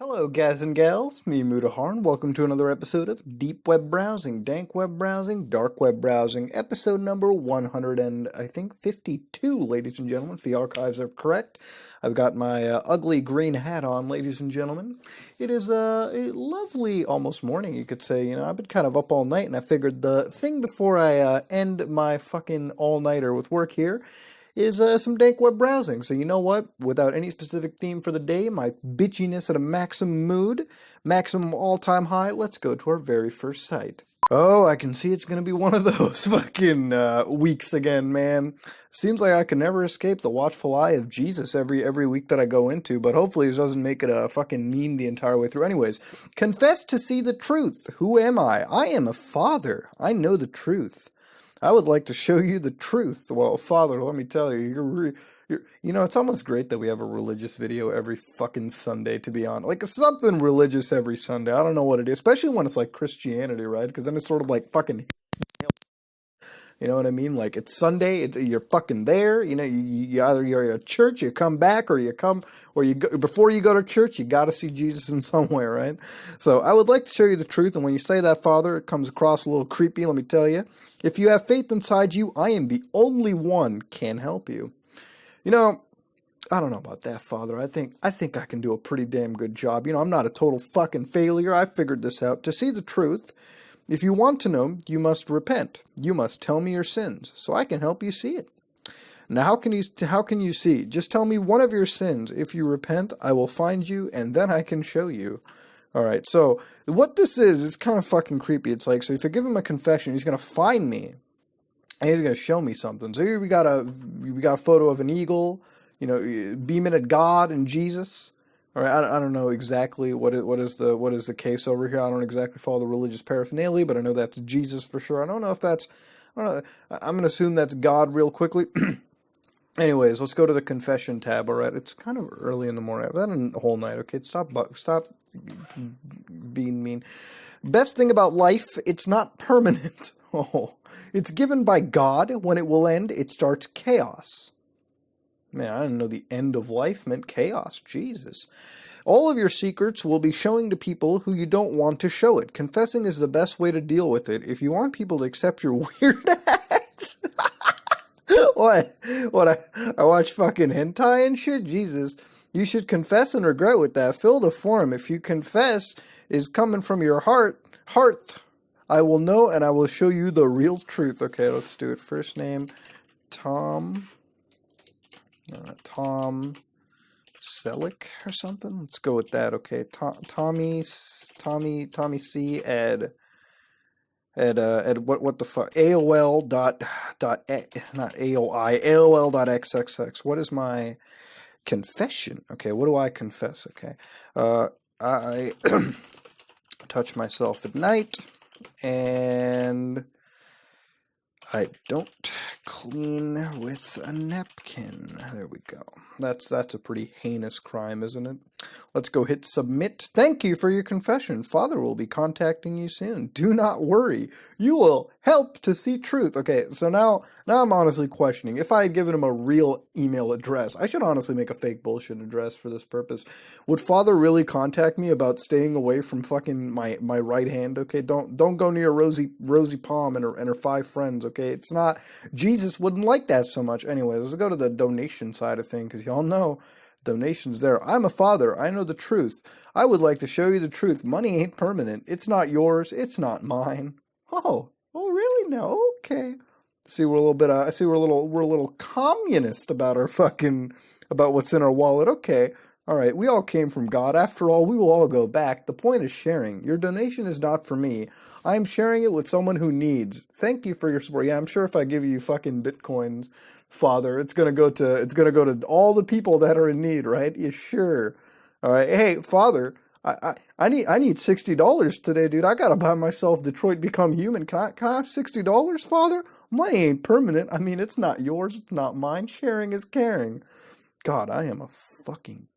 Hello, guys and gals. Me, Mudaharn. Welcome to another episode of Deep Web Browsing, Dank Web Browsing, Dark Web Browsing, episode number 100 and I think 52, ladies and gentlemen, if the archives are correct. I've got my ugly green hat on, ladies and gentlemen. It is a lovely, almost morning, you could say. I've been kind of up all night, and I figured the thing before I end my fucking all-nighter with work here is some dank web browsing. So you know what? Without any specific theme for the day, my bitchiness at a maximum mood, maximum all-time high, let's go to our very first site. Oh, I can see it's gonna be one of those fucking weeks again, man. Seems like I can never escape the watchful eye of Jesus every week that I go into, but hopefully it doesn't make it a fucking meme the entire way through. Anyways, confess to see the truth. Who am I? I am a father. I know the truth. I would like to show you the truth. Well, Father, let me tell you, it's almost great that we have a religious video every fucking Sunday, to be honest. Like, something religious every Sunday. I don't know what it is, especially when it's like Christianity, right? Because then it's sort of like fucking, you know what I mean? Like, it's Sunday, you're fucking there. You either you're at church, you come back, or you go, before you go to church, you got to see Jesus in some way, right? So I would like to show you the truth, and when you say that, Father, it comes across a little creepy, let me tell you. If you have faith inside you, I am the only one can help you. I don't know about that, Father. I think I can do a pretty damn good job. I'm not a total fucking failure. I figured this out. To see the truth, if you want to know, you must repent. You must tell me your sins, so I can help you see it. Now, how can you see? Just tell me one of your sins. If you repent, I will find you, and then I can show you. All right, so what this is, it's kind of fucking creepy. It's like, so if I give him a confession, he's going to find me, and he's going to show me something. So here we got a photo of an eagle, beaming at God and Jesus. All right, I don't know exactly what is the case over here. I don't exactly follow the religious paraphernalia, but I know that's Jesus for sure. I don't know if that's, I don't know. I'm going to assume that's God real quickly. Anyways, let's go to the confession tab, all right? It's kind of early in the morning. I've had a whole night, okay? Stop being mean. Best thing about life, it's not permanent. Oh, it's given by God. When it will end, it starts chaos. Man, I didn't know the end of life meant chaos. Jesus. All of your secrets will be showing to people who you don't want to show it. Confessing is the best way to deal with it. If you want people to accept your weird acts... What? I watch fucking hentai and shit? Jesus. You should confess and regret with that. Fill the form. If you confess is coming from your heart, I will know and I will show you the real truth. Okay, let's do it. First name, Tom Selleck or something. Let's go with that. Okay, Tommy C. At what the fuck, AOL not AOI, AOL.xxx. What is my confession? Okay, what do I confess? Okay, I touch myself at night, and I don't clean with a napkin. There we go. That's a pretty heinous crime, isn't it? Let's go hit submit. Thank you for your confession. Father will be contacting you soon. Do not worry. You will help to see truth. Okay, so now I'm honestly questioning. If I had given him a real email address, I should honestly make a fake bullshit address for this purpose. Would Father really contact me about staying away from fucking my right hand? Okay, don't go near Rosie Palm and her 5 friends. Okay, it's not, Jesus wouldn't like that so much. Anyways, let's go to the donation side of things, because y'all know donations there. I'm a father. I know the truth. I would like to show you the truth. Money ain't permanent. It's not yours. It's not mine. Oh really? No. Okay. See, we're a little bit. I see we're a little communist about about what's in our wallet. Okay. All right. We all came from God. After all, we will all go back. The point is sharing. Your donation is not for me. I'm sharing it with someone who needs. Thank you for your support. Yeah, I'm sure if I give you fucking bitcoins, Father, it's gonna go to all the people that are in need, right? Yeah, sure. All right. Hey, Father, I need $60 today, dude. I gotta buy myself Detroit Become Human. Can I have $60, Father? Money ain't permanent. I mean, it's not yours. It's not mine. Sharing is caring. God, I am a fucking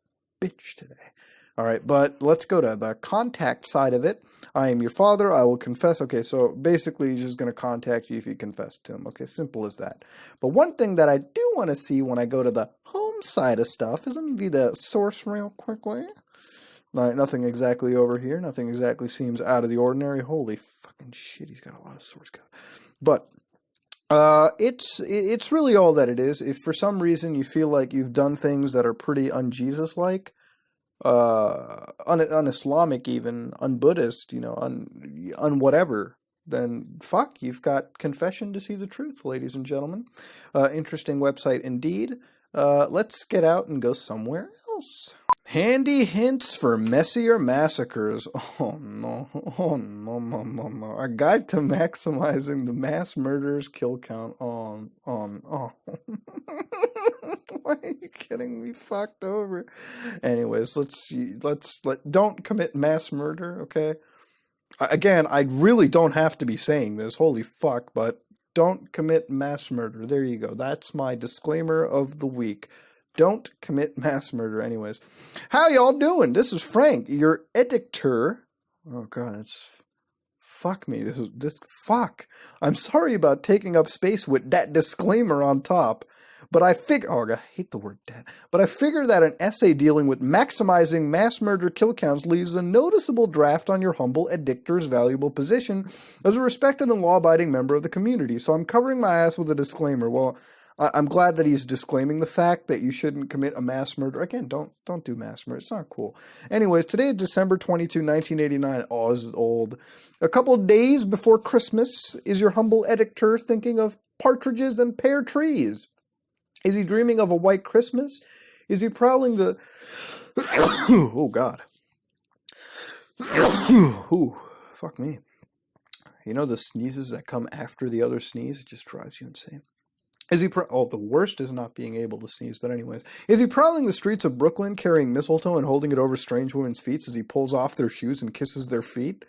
bitch today. All right, but let's go to the contact side of it. I am your father. I will confess. Okay, so basically he's just going to contact you if you confess to him. Okay, simple as that. But one thing that I do want to see when I go to the home side of stuff is, let me view the source real quickly. Nothing exactly over here. Nothing exactly seems out of the ordinary. Holy fucking shit, he's got a lot of source code. But it's really all that it is. If for some reason you feel like you've done things that are pretty un-Jesus-like, un-Islamic even, un-Buddhist, un-whatever, then fuck, you've got confession to see the truth, ladies and gentlemen. Interesting website indeed. Let's get out and go somewhere else. Handy hints for messier massacres. Oh no, no. A guide to maximizing the mass murderers kill count. Oh. Why are you getting me fucked over? Anyways, don't commit mass murder, okay? Again, I really don't have to be saying this, holy fuck, but don't commit mass murder. There you go. That's my disclaimer of the week. Don't commit mass murder. Anyways, how y'all doing? This is Frank, your editor. Oh god, that's fuck me. Fuck. I'm sorry about taking up space with that disclaimer on top, but I hate the word that. But I figure that an essay dealing with maximizing mass murder kill counts leaves a noticeable draft on your humble editor's valuable position as a respected and law-abiding member of the community. So I'm covering my ass with a disclaimer. Well, I'm glad that he's disclaiming the fact that you shouldn't commit a mass murder. Again, don't do mass murder. It's not cool. Anyways, today is December 22, 1989. Oh, this is old. A couple days before Christmas, is your humble editor thinking of partridges and pear trees? Is he dreaming of a white Christmas? Is he prowling the... Oh, God. Ooh, fuck me. You know the sneezes that come after the other sneeze? It just drives you insane. The worst is not being able to sneeze, but anyways. Is he prowling the streets of Brooklyn carrying mistletoe and holding it over strange women's feet as he pulls off their shoes and kisses their feet?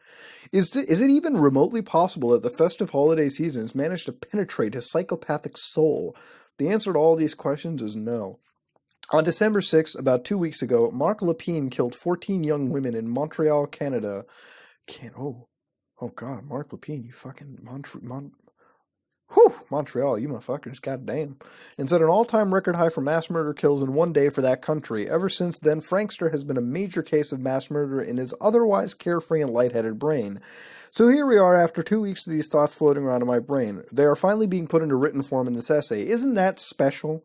Is it even remotely possible that the festive holiday season has managed to penetrate his psychopathic soul? The answer to all these questions is no. On December 6th, about 2 weeks ago, Marc Lépine killed 14 young women in Montreal, Canada. Oh God, Marc Lépine, you fucking Montreal, you motherfuckers, goddamn. And set an all-time record high for mass murder kills in one day for that country. Ever since then, Frankster has been a major case of mass murder in his otherwise carefree and lightheaded brain. So here we are after 2 weeks of these thoughts floating around in my brain. They are finally being put into written form in this essay. Isn't that special?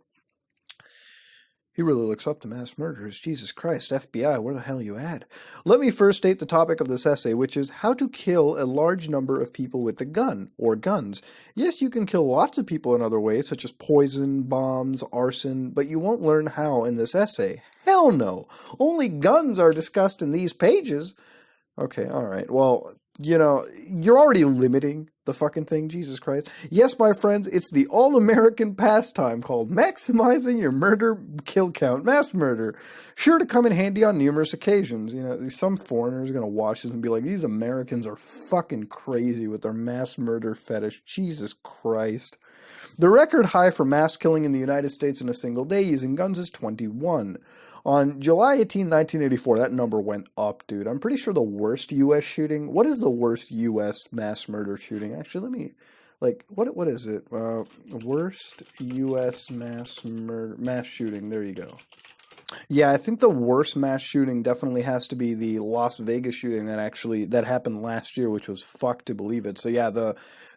He really looks up to mass murderers. Jesus Christ, FBI, where the hell are you at? Let me first state the topic of this essay, which is how to kill a large number of people with a gun, or guns. Yes, you can kill lots of people in other ways, such as poison, bombs, arson, but you won't learn how in this essay. Hell no! Only guns are discussed in these pages. Okay, alright, well, you're already limiting the fucking thing, Jesus Christ. Yes, my friends, it's the all-American pastime called maximizing your murder kill count, mass murder. Sure to come in handy on numerous occasions. Some foreigners are going to watch this and be like, these Americans are fucking crazy with their mass murder fetish. Jesus Christ. The record high for mass killing in the United States in a single day using guns is 21. On July 18, 1984, that number went up, dude. I'm pretty sure the worst U.S. shooting... What is the worst U.S. mass murder shooting? Actually, let me... what is it? Worst U.S. mass shooting. There you go. Yeah, I think the worst mass shooting definitely has to be the Las Vegas shooting that happened last year, which was fucked to believe it. So yeah,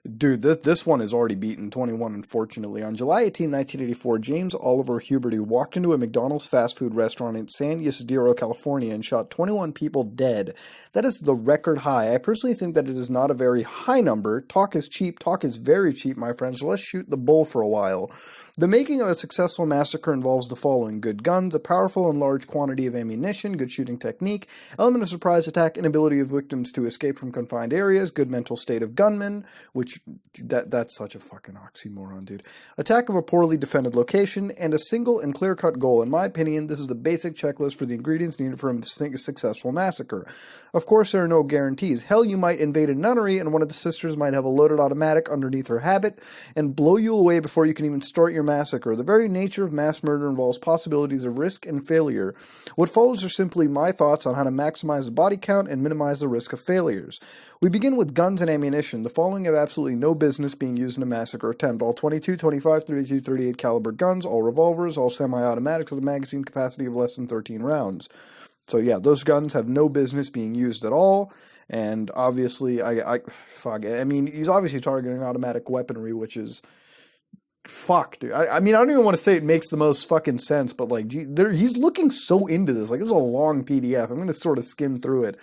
this one is already beaten, 21, unfortunately. On July 18, 1984, James Oliver Huberty walked into a McDonald's fast food restaurant in San Ysidro, California, and shot 21 people dead. That is the record high. I personally think that it is not a very high number. Talk is cheap. Talk is very cheap, my friends. So let's shoot the bull for a while. The making of a successful massacre involves the following: good guns, a powerful and large quantity of ammunition, good shooting technique, element of surprise attack, inability of victims to escape from confined areas, good mental state of gunmen, which, that's such a fucking oxymoron, dude. Attack of a poorly defended location, and a single and clear-cut goal. In my opinion, this is the basic checklist for the ingredients needed for a successful massacre. Of course, there are no guarantees. Hell, you might invade a nunnery, and one of the sisters might have a loaded automatic underneath her habit, and blow you away before you can even start your massacre. The very nature of mass murder involves possibilities of risk and failure. What follows are simply my thoughts on how to maximize the body count and minimize the risk of failures. We begin with guns and ammunition. The following have absolutely no business being used in a massacre attempt: all 22, 25, 32, 38 caliber guns, all revolvers, all semi-automatics with a magazine capacity of less than 13 rounds. So yeah, those guns have no business being used at all. And obviously, I mean, he's obviously targeting automatic weaponry, which is, fuck, dude. I mean, I don't even want to say it makes the most fucking sense, but like, he's looking so into this. Like, this is a long PDF. I'm going to sort of skim through it.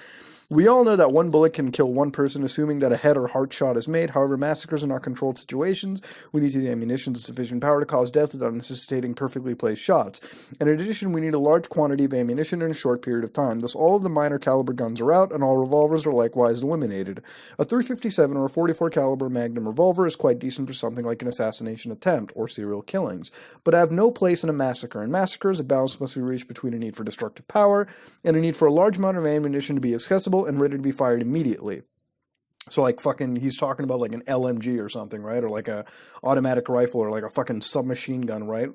We all know that one bullet can kill one person, assuming that a head or heart shot is made. However, massacres are not controlled situations. We need to use ammunition of sufficient power to cause death without necessitating perfectly placed shots. In addition, we need a large quantity of ammunition in a short period of time. Thus, all of the minor caliber guns are out, and all revolvers are likewise eliminated. A .357 or a .44 caliber Magnum revolver is quite decent for something like an assassination attempt or serial killings, but have no place in a massacre. In massacres, a balance must be reached between a need for destructive power and a need for a large amount of ammunition to be accessible and ready to be fired immediately. So like fucking, he's talking about like an LMG or something, right? Or like a automatic rifle or like a fucking submachine gun, right?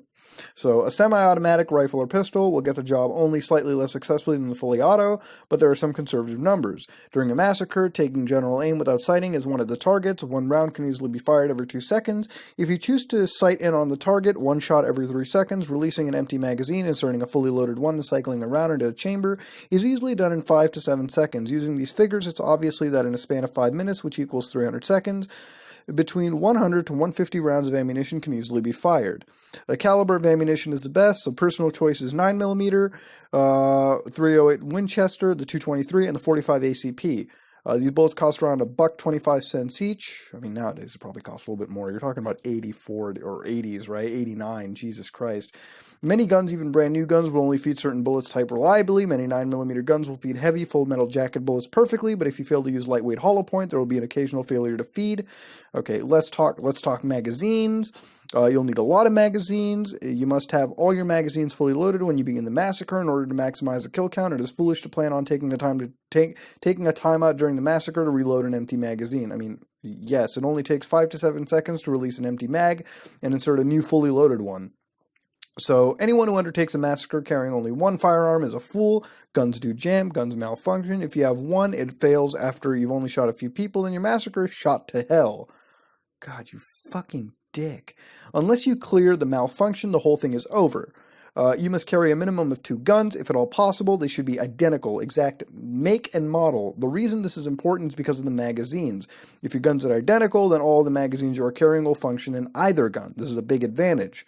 So a semi-automatic rifle or pistol will get the job only slightly less successfully than the fully auto, but there are some conservative numbers. During a massacre, taking general aim without sighting is one of the targets. One round can easily be fired every 2 seconds. If you choose to sight in on the target, one shot every 3 seconds, releasing an empty magazine, inserting a fully loaded one, and cycling the round into a chamber is easily done in 5 to 7 seconds. Using these figures, it's obviously that in a span of 5 minutes, which equals 300 seconds, between 100 to 150 rounds of ammunition can easily be fired. The caliber of ammunition is the best, so personal choice is 9mm, 308 Winchester, the 223, and the 45 ACP. These bullets cost around $1.25 each. I mean, nowadays it probably costs a little bit more. You're talking about 84 or 80s, right? 89, Jesus Christ. Many guns, even brand new guns, will only feed certain bullets type reliably. Many 9mm guns will feed heavy, full metal jacket bullets perfectly, but if you fail to use lightweight hollow point, there will be an occasional failure to feed. Okay, let's talk magazines. You'll need a lot of magazines. You must have all your magazines fully loaded when you begin the massacre in order to maximize the kill count. It is foolish to plan on taking a time out during the massacre to reload an empty magazine. I mean, yes, it only takes 5 to 7 seconds to release an empty mag and insert a new fully loaded one. So anyone who undertakes a massacre carrying only one firearm is a fool. Guns do jam, guns malfunction. If you have one, it fails after you've only shot a few people, and your massacre is shot to hell. God, you fucking dick. Unless you clear the malfunction, the whole thing is over. You must carry a minimum of 2 guns. If at all possible, they should be identical, exact make and model. The reason this is important is because of the magazines. If your guns are identical, then all the magazines you are carrying will function in either gun. This is a big advantage.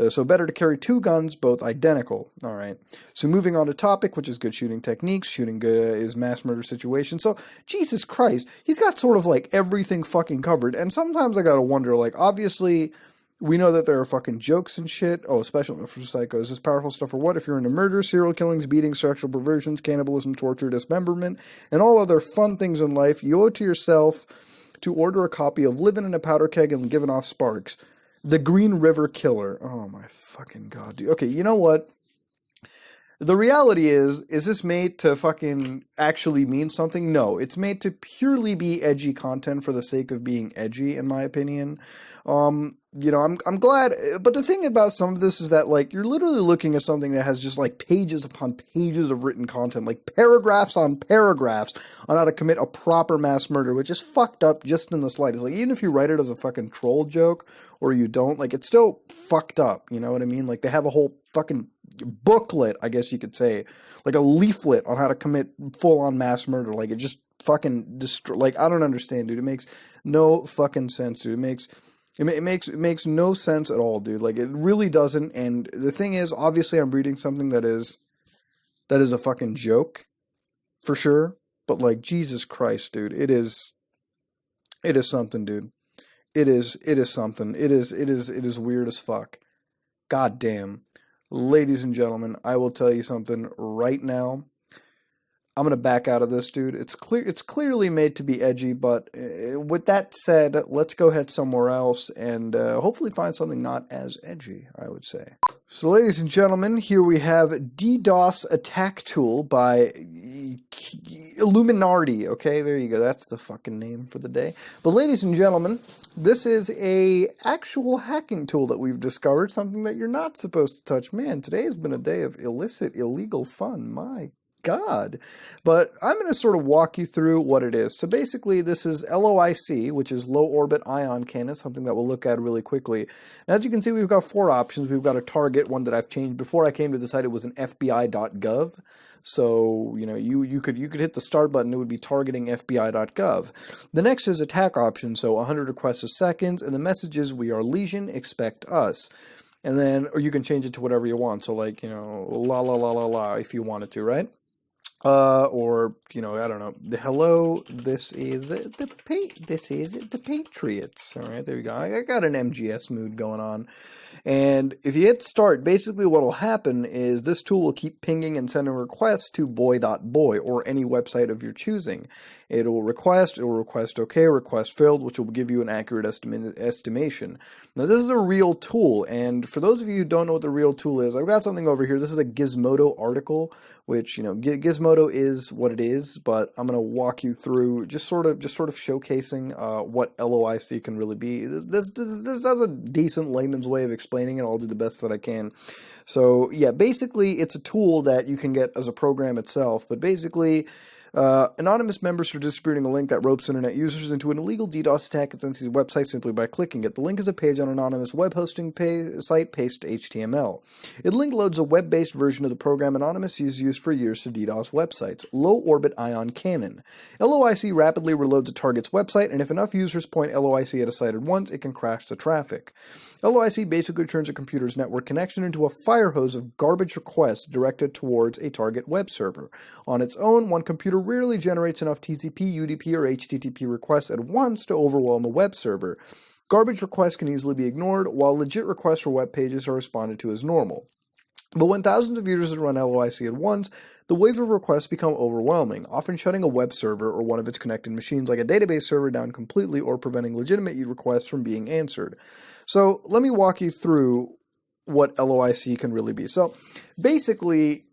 So better to carry 2 guns, both identical. All right. So moving on to topic, which is good shooting techniques. Shooting is mass murder situation. So, Jesus Christ, he's got sort of like everything fucking covered. And sometimes I gotta wonder, like, obviously, we know that there are fucking jokes and shit. Oh, special for psychos. Is this powerful stuff or what? If you're into murder, serial killings, beatings, sexual perversions, cannibalism, torture, dismemberment, and all other fun things in life, you owe it to yourself to order a copy of Living in a Powder Keg and Giving Off Sparks. The Green River Killer. Oh my fucking god, dude. Okay, you know what? The reality is this made to fucking actually mean something? No, it's made to purely be edgy content for the sake of being edgy, in my opinion. You know, I'm glad, but the thing about some of this is that, like, you're literally looking at something that has just, like, pages upon pages of written content, like, paragraphs on paragraphs on how to commit a proper mass murder, which is fucked up just in the slightest. Like, even if you write it as a fucking troll joke, or you don't, like, it's still fucked up, you know what I mean? Like, they have a whole fucking booklet, I guess you could say, like a leaflet on how to commit full-on mass murder. Like, it just fucking like, I don't understand, dude. It makes no fucking sense, dude. It makes no sense at all, dude. Like, it really doesn't. And the thing is, obviously, I'm reading something that is a fucking joke, for sure. But, like, Jesus Christ, dude, it is something, dude. It is something. It is weird as fuck. God damn. Ladies and gentlemen, I will tell you something right now. I'm gonna back out of this, dude. It's clearly made to be edgy, but with that said, let's go head somewhere else and hopefully find something not as edgy, I would say. So, ladies and gentlemen, here we have Ddos Attack Tool by Illuminati. Okay, there you go. That's the fucking name for the day. But, ladies and gentlemen, this is a actual hacking tool that we've discovered, something that you're not supposed to touch. Man, today has been a day of illicit, illegal fun. My God. But I'm going to sort of walk you through what it is. So basically, this is LOIC, which is Low Orbit Ion Cannon, something that we'll look at really quickly. And as you can see, we've got 4 options. We've got a target, one that I've changed. Before I came to the site, it was an FBI.gov. So, you know, you could hit the start button, it would be targeting FBI.gov. The next is attack option, so 100 requests a second, and the message is, we are Legion, expect us. And then, or you can change it to whatever you want, so like, you know, la la la la la if you wanted to, right? Or, you know, I don't know, hello, this is the Patriots. All right, there you go. I got an MGS mood going on. And if you hit start, basically what will happen is this tool will keep pinging and sending requests to boy.boy or any website of your choosing. It will request OK, request failed, which will give you an accurate estimation. Now, this is a real tool, and for those of you who don't know what the real tool is, I've got something over here. This is a Gizmodo article, which, you know, Gizmodo is what it is, but I'm going to walk you through just sort of showcasing what LOIC can really be. This does a decent layman's way of explaining it. I'll do the best that I can. So yeah, basically it's a tool that you can get as a program itself, but basically anonymous members are distributing a link that ropes internet users into an illegal DDoS attack against these websites simply by clicking it. The link is a page on an anonymous web hosting site, paste HTML. The link loads a web-based version of the program Anonymous has used for years to DDoS websites, Low Orbit Ion Cannon. LOIC rapidly reloads a target's website, and if enough users point LOIC at a site at once, it can crash the traffic. LOIC basically turns a computer's network connection into a fire hose of garbage requests directed towards a target web server. On its own, one computer rarely generates enough TCP, UDP, or HTTP requests at once to overwhelm a web server. Garbage requests can easily be ignored, while legit requests for web pages are responded to as normal. But when thousands of users run LOIC at once, the wave of requests become overwhelming, often shutting a web server or one of its connected machines like a database server down completely or preventing legitimate requests from being answered. So let me walk you through what LOIC can really be. So basically,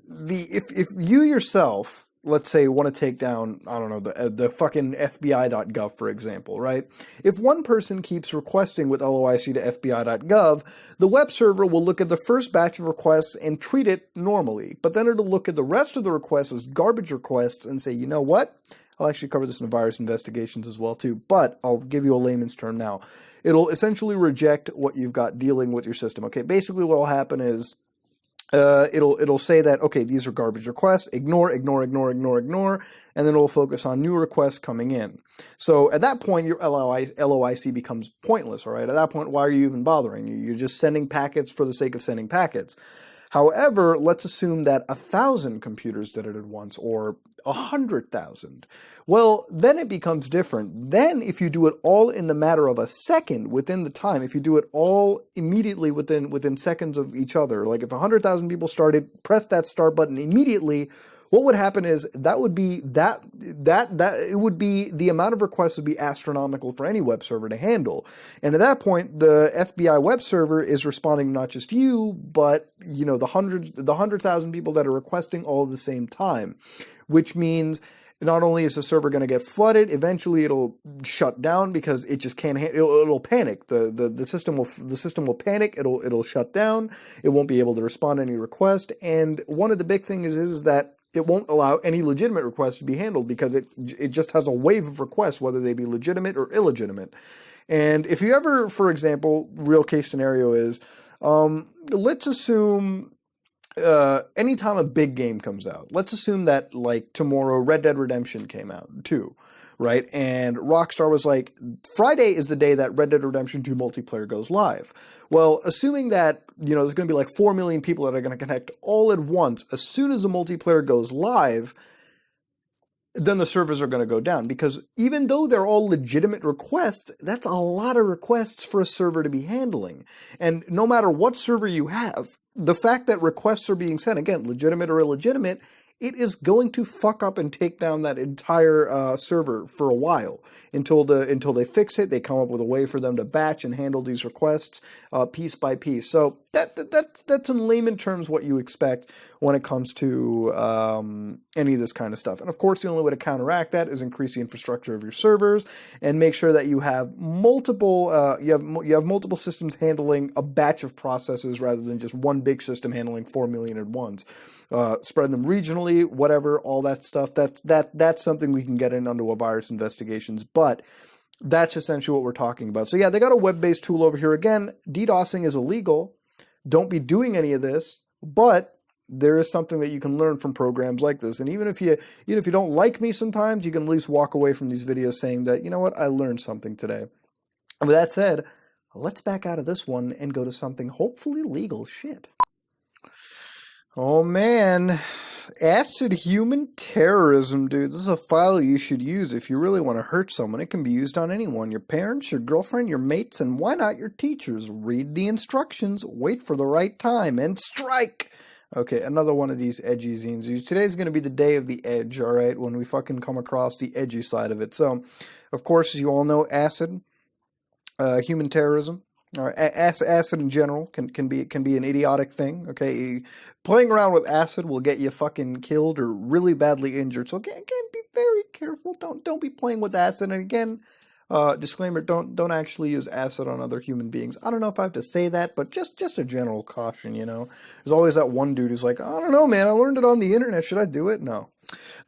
if you yourself, let's say, want to take down, I don't know, the fucking FBI.gov, for example, right? If one person keeps requesting with LOIC to FBI.gov, the web server will look at the first batch of requests and treat it normally, but then it'll look at the rest of the requests as garbage requests and say, you know what? I'll actually cover this in virus investigations as well too, but I'll give you a layman's term now. It'll essentially reject what you've got dealing with your system. Okay, basically what will happen is it'll say that, okay, these are garbage requests, ignore, and then it'll focus on new requests coming in. So at that point, your LOIC becomes pointless, all right? At that point, why are you even bothering? You're just sending packets for the sake of sending packets. However, let's assume that 1,000 computers did it at once, or 100,000. Well, then it becomes different. Then if you do it all in the matter of a second within the time, if you do it all immediately within seconds of each other, like if 100,000 people press that start button immediately, what would happen is that would be the amount of requests would be astronomical for any web server to handle. And at that point, the FBI web server is responding not just you, but, you know, the 100,000 people that are requesting all at the same time, which means not only is the server going to get flooded, eventually it'll shut down because it just can't. It'll panic. The system will panic. It'll shut down. It won't be able to respond to any request. And one of the big things is that it won't allow any legitimate requests to be handled because it just has a wave of requests, whether they be legitimate or illegitimate. And if you ever, for example, real case scenario is, let's assume anytime a big game comes out, let's assume that like tomorrow Red Dead Redemption came out too, right? And Rockstar was like, Friday is the day that Red Dead Redemption 2 multiplayer goes live. Well, assuming that, you know, there's going to be like 4 million people that are going to connect all at once, as soon as the multiplayer goes live, then the servers are going to go down, because even though they're all legitimate requests, that's a lot of requests for a server to be handling. And no matter what server you have, the fact that requests are being sent, again, legitimate or illegitimate, it is going to fuck up and take down that entire server for a while until they fix it. They come up with a way for them to batch and handle these requests piece by piece. So that's in layman terms what you expect when it comes to any of this kind of stuff. And of course, the only way to counteract that is increase the infrastructure of your servers and make sure that you have multiple multiple systems handling a batch of processes rather than just one big system handling 4 million at once. spread them regionally, whatever, all that stuff. That's something we can get in under virus investigations, but that's essentially what we're talking about. So yeah, they got a web-based tool over here. Again, DDoSing is illegal. Don't be doing any of this, but there is something that you can learn from programs like this. And even if you don't like me sometimes, you can at least walk away from these videos saying that, you know what, I learned something today. And with that said, let's back out of this one and go to something hopefully legal shit. Oh man, acid human terrorism, dude. This is a file you should use if you really want to hurt someone. It can be used on anyone, your parents, your girlfriend, your mates, and why not your teachers. Read the instructions, wait for the right time, and strike. Okay, another one of these edgy zines. Today's going to be the day of the edge, all right, when we fucking come across the edgy side of it. So, of course, as you all know, acid, human terrorism, acid in general can be an idiotic thing. Okay, playing around with acid will get you fucking killed or really badly injured. So again, be very careful. Don't be playing with acid. And again, disclaimer: don't actually use acid on other human beings. I don't know if I have to say that, but just a general caution. You know, there's always that one dude who's like, I don't know, man, I learned it on the internet. Should I do it? No.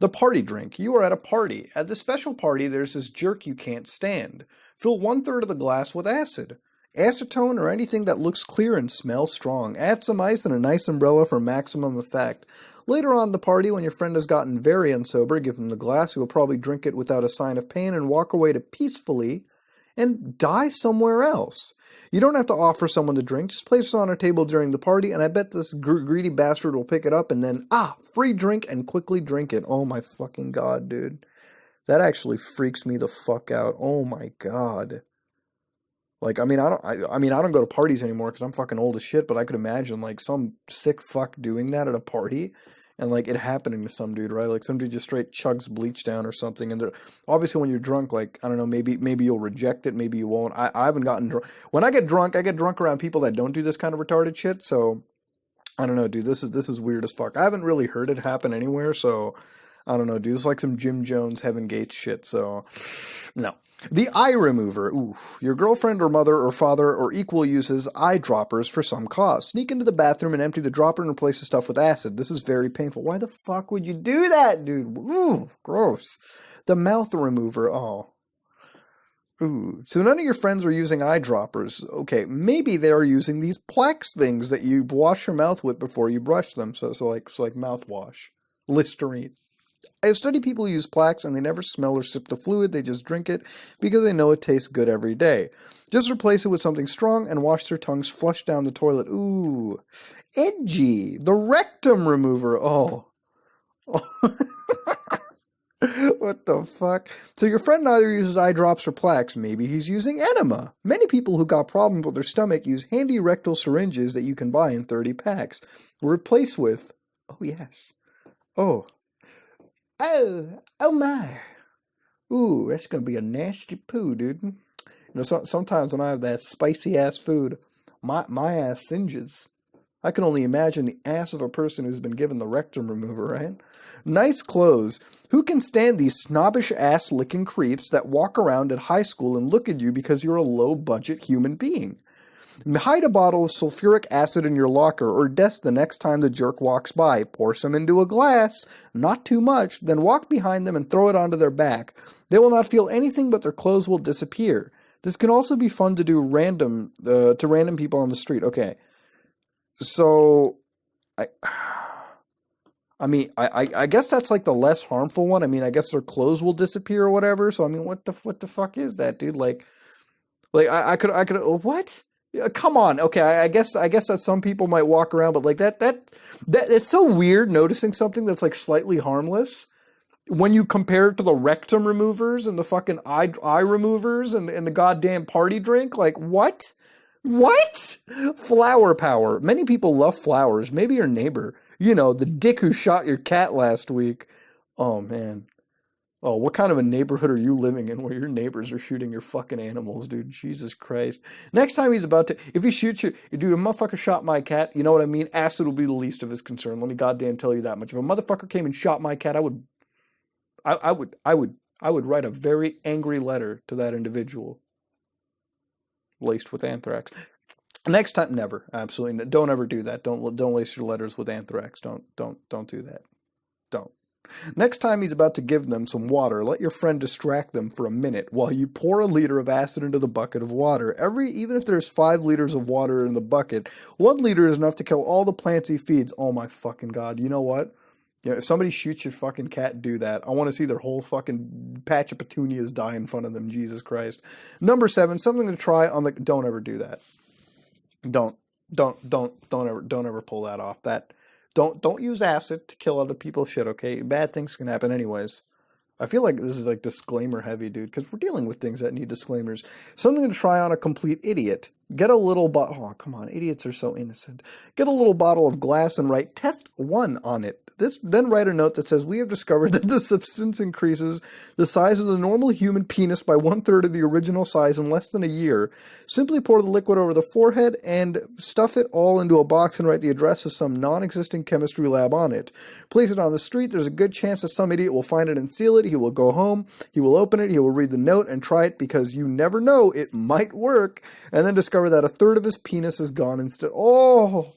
The party drink. You are at a party. At the special party, there's this jerk you can't stand. Fill 1/3 of the glass with acid. Acetone or anything that looks clear and smells strong. Add some ice and a nice umbrella for maximum effect. Later on in the party, when your friend has gotten very unsober, give him the glass. He will probably drink it without a sign of pain and walk away to peacefully and die somewhere else. You don't have to offer someone to drink. Just place it on a table during the party, and I bet this greedy bastard will pick it up and then, free drink and quickly drink it. Oh my fucking god, dude. That actually freaks me the fuck out. Oh my god. Like, I don't go to parties anymore because I'm fucking old as shit, but I could imagine, like, some sick fuck doing that at a party and, like, it happening to some dude, right? Like, some dude just straight chugs bleach down or something, and obviously when you're drunk, like, I don't know, maybe you'll reject it, maybe you won't. I haven't gotten drunk. When I get drunk around people that don't do this kind of retarded shit, so, I don't know, dude, this is weird as fuck. I haven't really heard it happen anywhere, so, I don't know, dude, it's like some Jim Jones, Heaven Gates shit, so, no. The eye remover. Oof. Your girlfriend or mother or father or equal uses eyedroppers for some cause. Sneak into the bathroom and empty the dropper and replace the stuff with acid. This is very painful. Why the fuck would you do that, dude? Ooh, gross. The mouth remover. Oh. Ooh. So none of your friends are using eyedroppers. Okay, maybe they are using these Plex things that you wash your mouth with before you brush them. So like mouthwash. Listerine. I've studied people who use Plex and they never smell or sip the fluid, they just drink it because they know it tastes good every day. Just replace it with something strong and wash their tongues flush down the toilet. Ooh. Edgy. The rectum remover. Oh. What the fuck? So your friend neither uses eye drops or Plex. Maybe he's using enema. Many people who got problems with their stomach use handy rectal syringes that you can buy in 30 packs. Replace with, oh yes. Oh my. Ooh, that's gonna be a nasty poo, dude. You know, sometimes when I have that spicy ass food, my ass singes. I can only imagine the ass of a person who's been given the rectum remover, right? Nice clothes. Who can stand these snobbish ass licking creeps that walk around at high school and look at you because you're a low budget human being? Hide a bottle of sulfuric acid in your locker or desk the next time the jerk walks by. Pour some into a glass, not too much, then walk behind them and throw it onto their back. They will not feel anything, but their clothes will disappear. This can also be fun to do to random people on the street. Okay, so I guess that's like the less harmful one. I mean, I guess their clothes will disappear or whatever. So I mean, what the fuck is that, dude? Like I could what? Yeah, come on. Okay, I guess that some people might walk around, but like that it's so weird noticing something that's like slightly harmless when you compare it to the rectum removers and the fucking eye removers and the goddamn party drink. Like what? What? Flower power. Many people love flowers. Maybe your neighbor. You know, the dick who shot your cat last week. Oh man. Oh, what kind of a neighborhood are you living in where your neighbors are shooting your fucking animals, dude? Jesus Christ. Next time he's about to, if he shoots you, dude, a motherfucker shot my cat, you know what I mean? Acid will be the least of his concern. Let me goddamn tell you that much. If a motherfucker came and shot my cat, I would write a very angry letter to that individual laced with anthrax. Next time, never. Absolutely, don't ever do that. Don't waste your letters with anthrax. Don't do that. Don't. Next time he's about to give them some water, let your friend distract them for a minute while you pour a liter of acid into the bucket of water. Even if there's 5 liters of water in the bucket, 1 liter is enough to kill all the plants he feeds. Oh my fucking god! You know what? If somebody shoots your fucking cat, do that. I want to see their whole fucking patch of petunias die in front of them. Jesus Christ. Number 7, something to try on the. Don't ever do that. Don't ever pull that off. Don't use acid to kill other people's shit, okay? Bad things can happen anyways. I feel like this is like disclaimer heavy, dude, because we're dealing with things that need disclaimers. Something to try on a complete idiot. Get a little bottle. Oh, come on. Idiots are so innocent. Get a little bottle of glass and write test 1 on it. Then write a note that says, we have discovered that the substance increases the size of the normal human penis by 1/3 of the original size in less than a year. Simply pour the liquid over the forehead and stuff it all into a box and write the address of some non-existent chemistry lab on it. Place it on the street. There's a good chance that some idiot will find it and seal it. He will go home. He will open it. He will read the note and try it because you never know. It might work. And then discover that 1/3 of his penis is gone instead. Oh!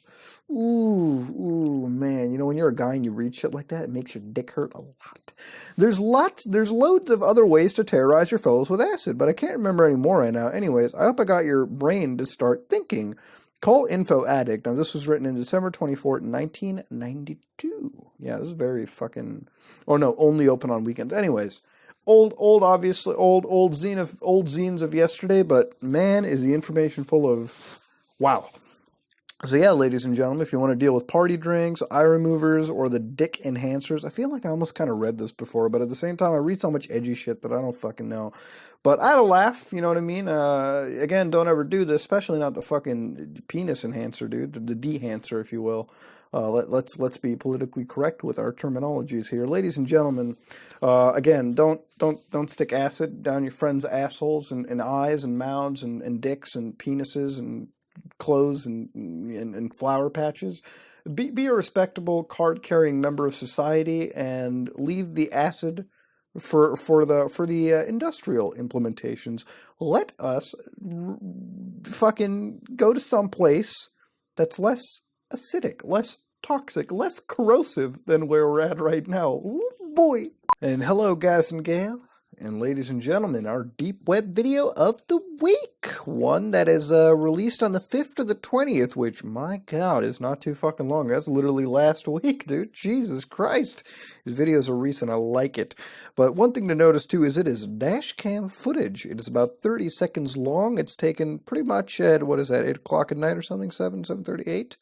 Ooh, man. You know, when you're a guy and you read shit like that, it makes your dick hurt a lot. There's loads of other ways to terrorize your fellows with acid, but I can't remember any more right now. Anyways, I hope I got your brain to start thinking. Call Info Addict. Now, this was written in December 24th, 1992. Yeah, this is very fucking... Oh, no, only open on weekends. Anyways, obviously, old zines of yesterday, but man, is the information full of... Wow. So yeah, ladies and gentlemen, if you want to deal with party drinks, eye removers, or the dick enhancers, I feel like I almost kind of read this before, but at the same time, I read so much edgy shit that I don't fucking know. But I had a laugh, you know what I mean? Again, don't ever do this, especially not the fucking penis enhancer, dude, the dehancer, if you will. Let's be politically correct with our terminologies here, ladies and gentlemen. Again, don't stick acid down your friends' assholes and eyes and mouths and dicks and penises and clothes and flower patches. Be a respectable card-carrying member of society and leave the acid for the industrial implementations. Let us fucking go to some place that's less acidic, less toxic, less corrosive than where we're at right now. Ooh, boy. And hello, guys and gals. And ladies and gentlemen, our deep web video of the week, one that is released on the 5th or the 20th, which, my god, is not too fucking long. That's literally last week, dude. Jesus Christ. These videos are recent. I like it. But one thing to notice, too, is it is dash cam footage. It is about 30 seconds long. It's taken pretty much at, what is that, 8 o'clock at night or something? 7:38?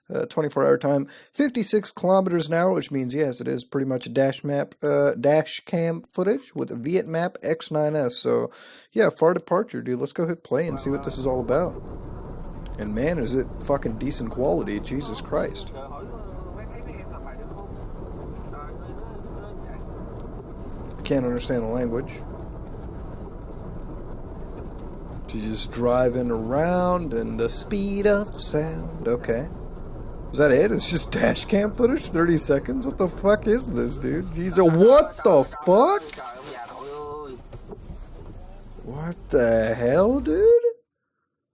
24-hour time, 56 kilometers an hour, which means, yes, it is pretty much dash cam footage with a Viet Map X9S. So, yeah, far departure, dude. Let's go hit play and see what this is all about. And man, is it fucking decent quality. Jesus Christ. Can't understand the language. She's just driving around in the speed of sound. Okay. Is that it? It's just dash cam footage? 30 seconds? What the fuck is this, dude? Jeez, what the fuck? What the hell, dude?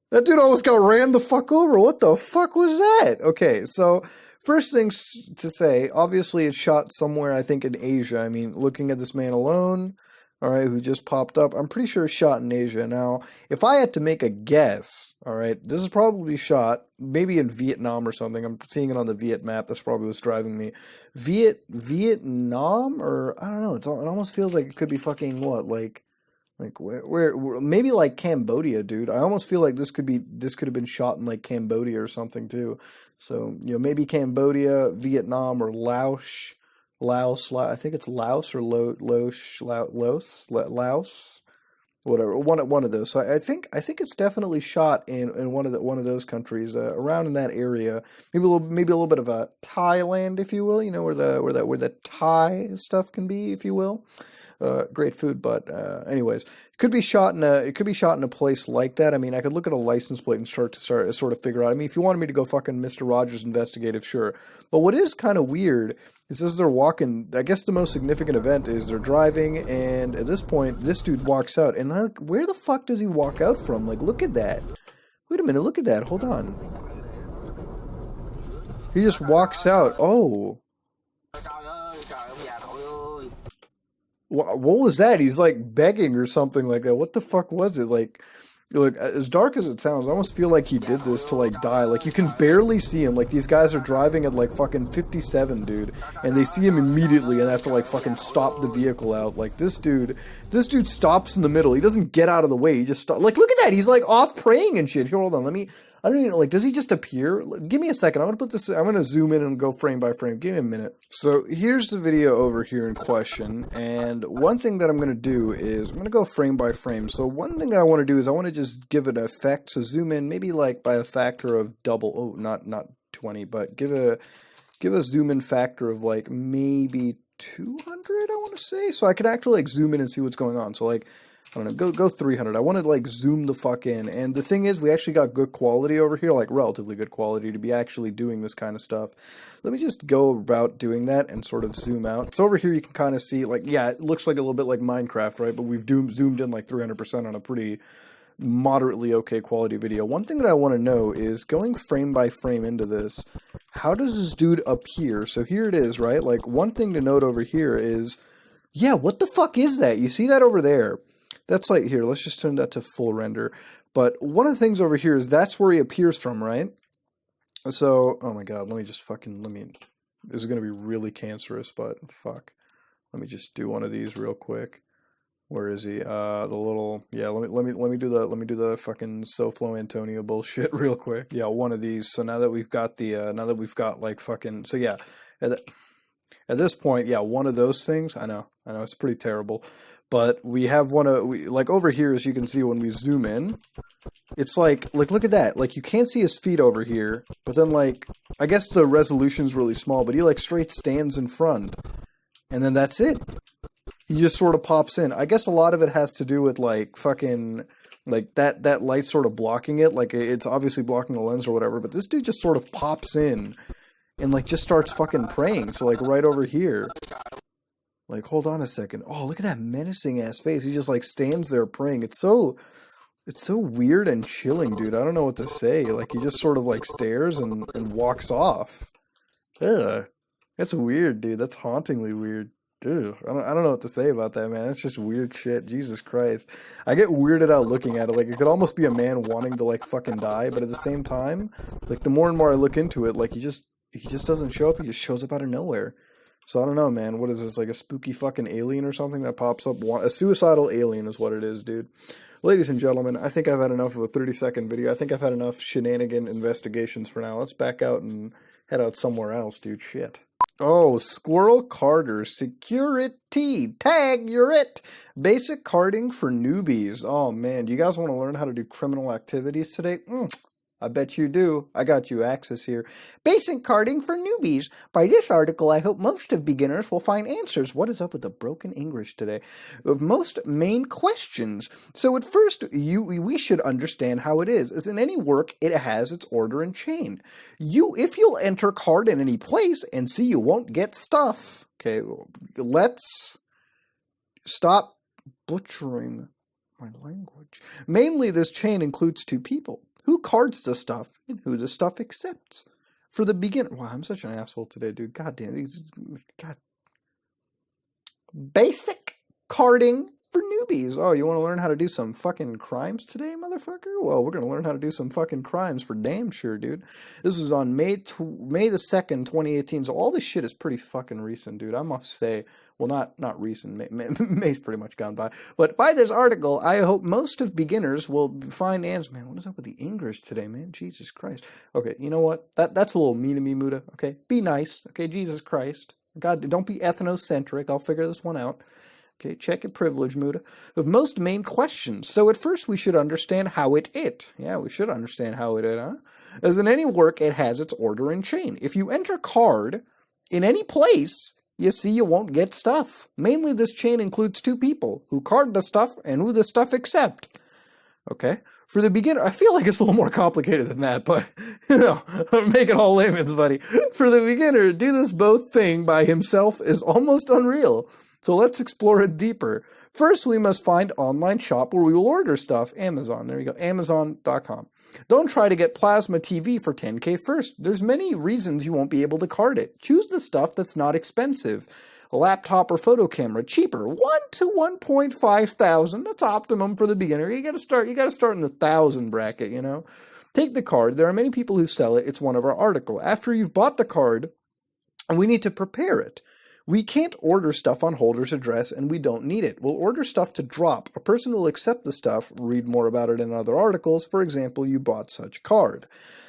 That dude almost got ran the fuck over. What the fuck was that? Okay, so first things to say, obviously it's shot somewhere, I think, in Asia. I mean, looking at this man alone, all right, who just popped up, I'm pretty sure it's shot in Asia. Now, if I had to make a guess, all right, this is probably shot maybe in Vietnam or something. I'm seeing it on the Viet map. That's probably what's driving me. Vietnam, or I don't know. It almost feels like it could be fucking what, like where maybe like Cambodia, dude. I almost feel like this could have been shot in like Cambodia or something too. So maybe Cambodia, Vietnam, or Laos. I think it's Laos or Laos, whatever. One of those. So I think it's definitely shot in one of those countries, around in that area. Maybe a little bit of a Thailand, if you will. Where the Thai stuff can be, if you will. Great food, but anyways, it could be shot in a place like that. I mean, I could look at a license plate and sort of figure out. I mean, if you wanted me to go fucking Mr. Rogers investigative, sure. But what is kind of weird is as they're walking, I guess the most significant event is they're driving, and at this point, this dude walks out, and like, where the fuck does he walk out from? Like, look at that. Wait a minute, look at that. Hold on. He just walks out. Oh. What was that? He's like begging or something like that. What the fuck was it? Like, look, as dark as it sounds, I almost feel like he did this to like die. Like, you can barely see him. Like, these guys are driving at like fucking 57, dude, and they see him immediately and have to like fucking stop the vehicle out. Like, this dude stops in the middle. He doesn't get out of the way. He just like, look at that. He's like off praying and shit. Here, hold on. I don't even know, like, does he just appear? Give me a second. I'm going to zoom in and go frame by frame. Give me a minute. So here's the video over here in question. And one thing that I'm going to do is I'm going to go frame by frame. So one thing that I want to do is I want to just give it an effect. So zoom in maybe like by a factor of double. Oh, not 20, but give a zoom in factor of like maybe 200, I want to say. So I could actually like zoom in and see what's going on. So like, I don't know, go 300. I want to like zoom the fuck in. And the thing is, we actually got good quality over here, like relatively good quality to be actually doing this kind of stuff. Let me just go about doing that and sort of zoom out. So over here you can kind of see, like, yeah, it looks like a little bit like Minecraft, right? But we've zoomed in like 300% on a pretty moderately okay quality video. One thing that I want to know is, going frame by frame into this, how does this dude appear? So here it is, right? Like, one thing to note over here is, yeah, what the fuck is that? You see that over there? That's like, here, let's just turn that to full render. But one of the things over here is that's where he appears from, right? So, oh my god, this is going to be really cancerous, but fuck. Let me just do one of these real quick. Where is he? The little, yeah, let me do the fucking SoFlo Antonio bullshit real quick. Yeah, one of these. So now that we've got like fucking, so yeah, at this point, yeah, one of those things, I know, it's pretty terrible, but we have like over here, as you can see when we zoom in, it's like, look at that, like, you can't see his feet over here, but then, like, I guess the resolution's really small, but he, like, straight stands in front, and then that's it. He just sort of pops in. I guess a lot of it has to do with, like, fucking, like, that light sort of blocking it, like, it's obviously blocking the lens or whatever, but this dude just sort of pops in and, like, just starts fucking praying. So, like, right over here. Like, hold on a second. Oh, look at that menacing-ass face. He just, like, stands there praying. It's so weird and chilling, dude. I don't know what to say. Like, he just sort of, like, stares and walks off. Ugh. That's weird, dude. That's hauntingly weird. Dude, I don't know what to say about that, man. It's just weird shit. Jesus Christ. I get weirded out looking at it. Like, it could almost be a man wanting to, like, fucking die, but at the same time, like, the more and more I look into it, like, he just doesn't show up. He just shows up out of nowhere. So I don't know, man. What is this, like a spooky fucking alien or something that pops up? A suicidal alien is what it is, dude. Ladies and gentlemen, I think I've had enough of a 30-second video. I think I've had enough shenanigan investigations for now. Let's back out and head out somewhere else, dude. Shit. Oh, Squirrel Carter Security. Tag, you're it. Basic carding for newbies. Oh, man. Do you guys want to learn how to do criminal activities today? I bet you do. I got you access here. Basic carding for newbies. By this article, I hope most of beginners will find answers. What is up with the broken English today? Of most main questions. So at first, we should understand how it is. As in any work, it has its order and chain. If you'll enter card in any place and see you won't get stuff. Okay, let's stop butchering my language. Mainly, this chain includes two people. Who cards the stuff, and who the stuff accepts. For the beginner... Wow, I'm such an asshole today, dude. God damn it. God. Basic carding for newbies. Oh, you want to learn how to do some fucking crimes today, motherfucker? Well, we're going to learn how to do some fucking crimes for damn sure, dude. This was on May the 2nd, 2018, so all this shit is pretty fucking recent, dude. I must say... Well, not recent. May's pretty much gone by. But by this article, I hope most of beginners will find answers. Man, what is up with the English today, man? Jesus Christ. Okay, you know what? That's a little mean to me, Muda. Okay, be nice. Okay, Jesus Christ. God, don't be ethnocentric. I'll figure this one out. Okay, check your privilege, Muda. Of most main questions. So at first we should understand how it. Yeah, we should understand how it, huh? As in any work, it has its order and chain. If you enter card in any place... You see, you won't get stuff. Mainly, this chain includes two people, who card the stuff and who the stuff accept. Okay? For the beginner, I feel like it's a little more complicated than that, but, you know, I'm making all layman's, buddy. For the beginner, do this both thing by himself is almost unreal. So let's explore it deeper. First, we must find online shop where we will order stuff. Amazon. There you go. Amazon.com. Don't try to get plasma TV for $10K first. There's many reasons you won't be able to card it. Choose the stuff that's not expensive. A laptop or photo camera, cheaper. 1 to 1.5 thousand. That's optimum for the beginner. You gotta start in the 1,000 bracket, you know. Take the card. There are many people who sell it. It's one of our article. After you've bought the card, we need to prepare it. We can't order stuff on holder's address, and we don't need it. We'll order stuff to drop. A person will accept the stuff, read more about it in other articles. For example, you bought such card.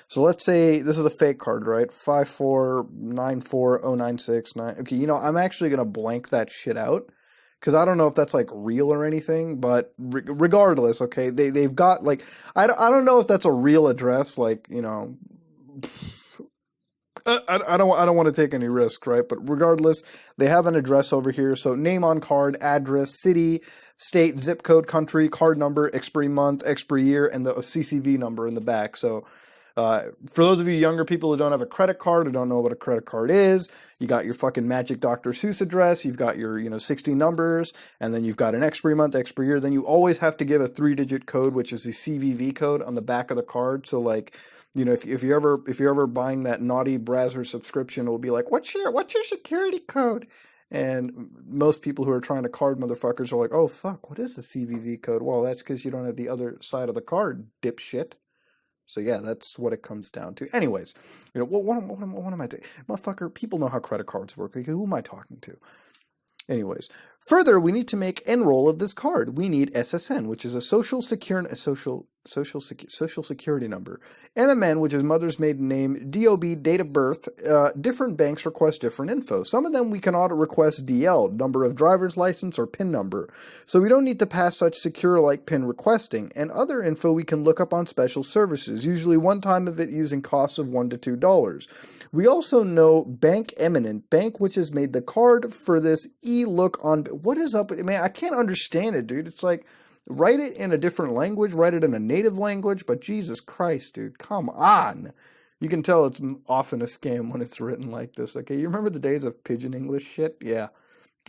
So let's say this is a fake card, right? 5494096. Okay, you know, I'm actually going to blank that shit out because I don't know if that's like real or anything, but regardless, okay, they've got like, I don't know if that's a real address, like, you know, I don't want to take any risks, right? But regardless, they have an address over here. So name on card, address, city, state, zip code, country, card number, expiry month, expiry year, and the CCV number in the back. So for those of you younger people who don't have a credit card, who don't know what a credit card is, you got your fucking magic Dr. Seuss address, you've got your, 60 numbers, and then you've got an expiry month, expiry year. Then you always have to give a 3-digit code, which is the CVV code on the back of the card. So like, if you're ever buying that naughty browser subscription, it'll be like, what's your security code? And most people who are trying to card motherfuckers are like, oh fuck, what is the CVV code? Well, that's because you don't have the other side of the card, dipshit. So yeah, that's what it comes down to. Anyways, what am I doing? Motherfucker, people know how credit cards work. Okay, who am I talking to? Anyways, further, we need to make enroll of this card. We need SSN, which is a social security number. MMN, which is mother's maiden name. DOB, date of birth. Different banks request different info. Some of them we can auto request DL, number of driver's license or PIN number. So we don't need to pass such secure like PIN requesting. And other info we can look up on special services, usually one time of it using costs of $1 to $2. We also know bank eminent, bank which has made the card for this look on. What is up? Man, I can't understand it, dude. It's like, write it in a different language, write it in a native language, but Jesus Christ, dude, come on. You can tell it's often a scam when it's written like this, okay? You remember the days of Pidgin English shit? Yeah,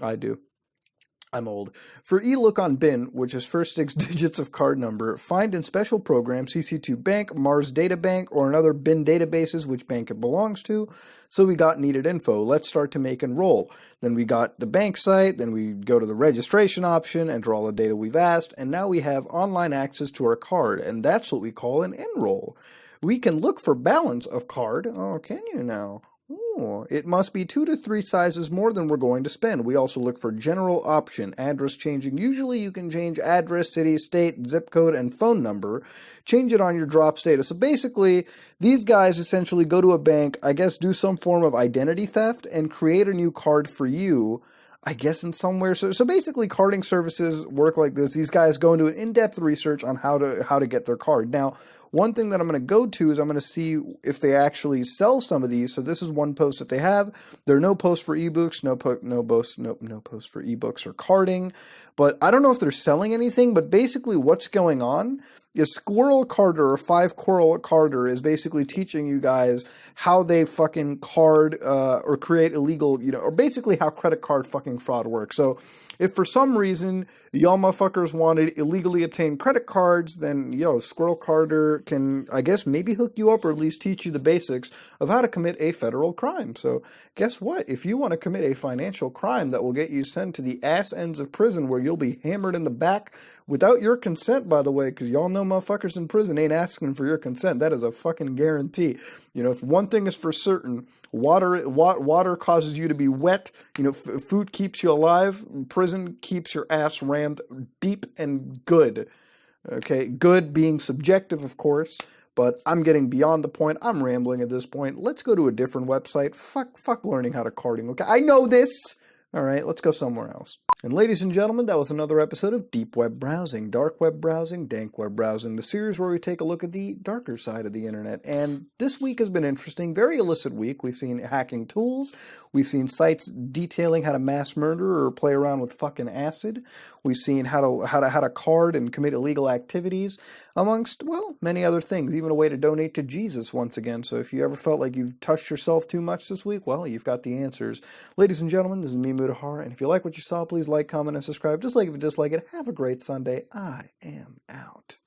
I do. I'm old. For eLook on BIN, which is first 6 digits of card number, find in special program CC2 Bank, Mars Data Bank, or another BIN databases which bank it belongs to. So we got needed info. Let's start to make enroll. Then we got the bank site, then we go to the registration option, enter all the data we've asked, and now we have online access to our card, and that's what we call an enroll. We can look for balance of card. Oh, can you now? Oh, it must be 2 to 3 sizes more than we're going to spend. We also look for general option, address changing. Usually you can change address, city, state, zip code, and phone number. Change it on your drop status. So basically, these guys essentially go to a bank, I guess do some form of identity theft, and create a new card for you, I guess in somewhere. So basically carding services work like this. These guys go into an in-depth research on how to get their card. Now, one thing that I'm going to go to is I'm going to see if they actually sell some of these. So this is one post that they have. There are no posts for ebooks, no posts for ebooks or carding. But I don't know if they're selling anything, but basically what's going on is Squirrel Carter or 5 Coral Carter is basically teaching you guys how they fucking card or create illegal, or basically how credit card fucking fraud works. So if for some reason y'all motherfuckers wanted illegally obtained credit cards, then Squirrel Carter can, I guess, maybe hook you up or at least teach you the basics of how to commit a federal crime. So guess what? If you want to commit a financial crime that will get you sent to the ass ends of prison where you'll be hammered in the back without your consent, by the way, because y'all know motherfuckers in prison ain't asking for your consent. That is a fucking guarantee. If one thing is for certain, water causes you to be wet. Food keeps you alive. Prison keeps your ass rammed deep and good. Okay, good being subjective, of course, but I'm getting beyond the point. I'm rambling at this point. Let's go to a different website. Fuck learning how to carding. Okay, I know this. All right, let's go somewhere else. And ladies and gentlemen, that was another episode of Deep Web Browsing, Dark Web Browsing, Dank Web Browsing, the series where we take a look at the darker side of the internet. And this week has been interesting, very illicit week. We've seen hacking tools, we've seen sites detailing how to mass murder or play around with fucking acid, we've seen how to card and commit illegal activities, amongst, well, many other things, even a way to donate to Jesus once again. So if you ever felt like you've touched yourself too much this week, well, you've got the answers. Ladies and gentlemen, this is me, Mudahar, and if you like what you saw, please like, comment, and subscribe. Just like if you dislike it, have a great Sunday. I am out.